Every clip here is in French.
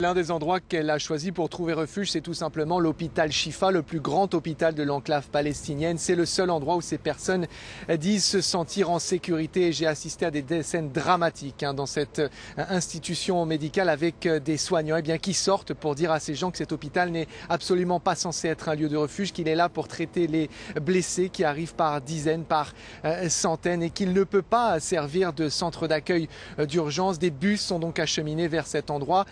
L'un des endroits qu'elle a choisi pour trouver refuge, c'est tout simplement l'hôpital Shifa, le plus grand hôpital de l'enclave palestinienne. C'est le seul endroit où ces personnes disent se sentir en sécurité. J'ai assisté à des scènes dramatiques dans cette institution médicale avec des soignants qui sortent pour dire à ces gens que cet hôpital n'est absolument pas censé être un lieu de refuge, qu'il est là pour traiter les blessés qui arrivent par dizaines, par centaines et qu'il ne peut pas servir de centre d'accueil d'urgence. Des bus sont donc acheminés vers cet endroit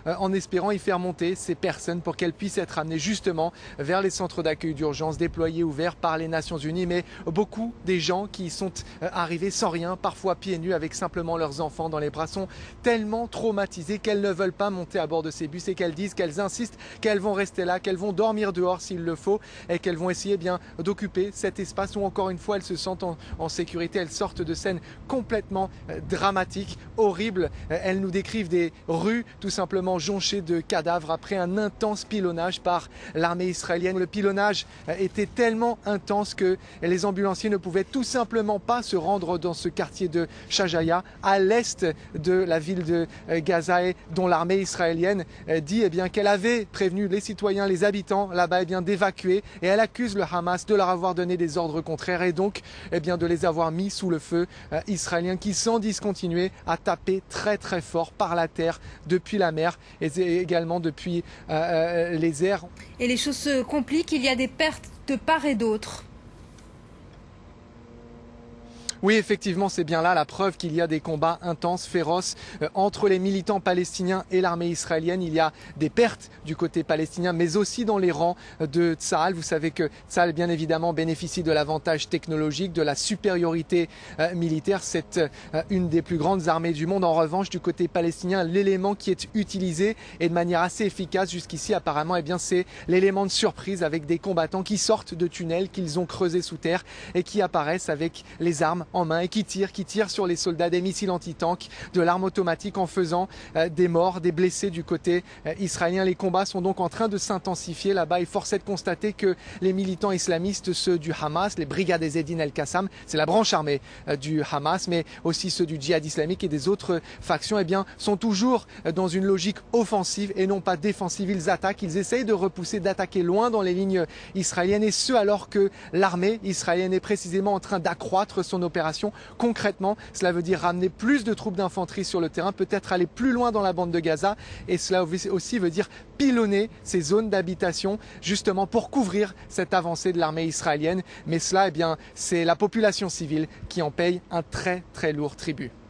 en espérant y faire monter ces personnes pour qu'elles puissent être amenées justement vers les centres d'accueil d'urgence déployés, ouverts par les Nations Unies. Mais beaucoup des gens qui sont arrivés sans rien, parfois pieds nus avec simplement leurs enfants dans les bras, sont tellement traumatisés qu'elles ne veulent pas monter à bord de ces bus et qu'elles disent, qu'elles insistent, qu'elles vont rester là, qu'elles vont dormir dehors s'il le faut et qu'elles vont essayer d'occuper cet espace où encore une fois elles se sentent en sécurité. Elles sortent de scènes complètement dramatiques, horribles. Elles nous décrivent des rues tout simplement jonchées de cadavres après un intense pilonnage par l'armée israélienne. Le pilonnage était tellement intense que les ambulanciers ne pouvaient tout simplement pas se rendre dans ce quartier de Shajaya, à l'est de la ville de Gaza, et dont l'armée israélienne dit qu'elle avait prévenu les citoyens, les habitants là-bas d'évacuer, et elle accuse le Hamas de leur avoir donné des ordres contraires et donc de les avoir mis sous le feu israélien, qui sans discontinuer a tapé très très fort par la terre depuis la mer et également depuis les airs. Et les choses se compliquent, il y a des pertes de part et d'autre. Oui, effectivement, c'est bien là la preuve qu'il y a des combats intenses, féroces entre les militants palestiniens et l'armée israélienne. Il y a des pertes du côté palestinien, mais aussi dans les rangs de Tsahal. Vous savez que Tsahal, bien évidemment, bénéficie de l'avantage technologique, de la supériorité militaire. C'est une des plus grandes armées du monde. En revanche, du côté palestinien, l'élément qui est utilisé et de manière assez efficace jusqu'ici, apparemment, c'est l'élément de surprise avec des combattants qui sortent de tunnels qu'ils ont creusés sous terre et qui apparaissent avec les armes en main et qui tirent sur les soldats, des missiles anti-tanks, de l'arme automatique, en faisant des morts, des blessés du côté israélien. Les combats sont donc en train de s'intensifier là-bas et force est de constater que les militants islamistes, ceux du Hamas, les brigades Ezzedine el-Qassam, c'est la branche armée du Hamas, mais aussi ceux du djihad islamique et des autres factions, sont toujours dans une logique offensive et non pas défensive. Ils attaquent, ils essayent de repousser, d'attaquer loin dans les lignes israéliennes, et ce alors que l'armée israélienne est précisément en train d'accroître son opération. Concrètement, cela veut dire ramener plus de troupes d'infanterie sur le terrain, peut-être aller plus loin dans la bande de Gaza, et cela aussi veut dire pilonner ces zones d'habitation justement pour couvrir cette avancée de l'armée israélienne. Mais cela, c'est la population civile qui en paye un très très lourd tribut.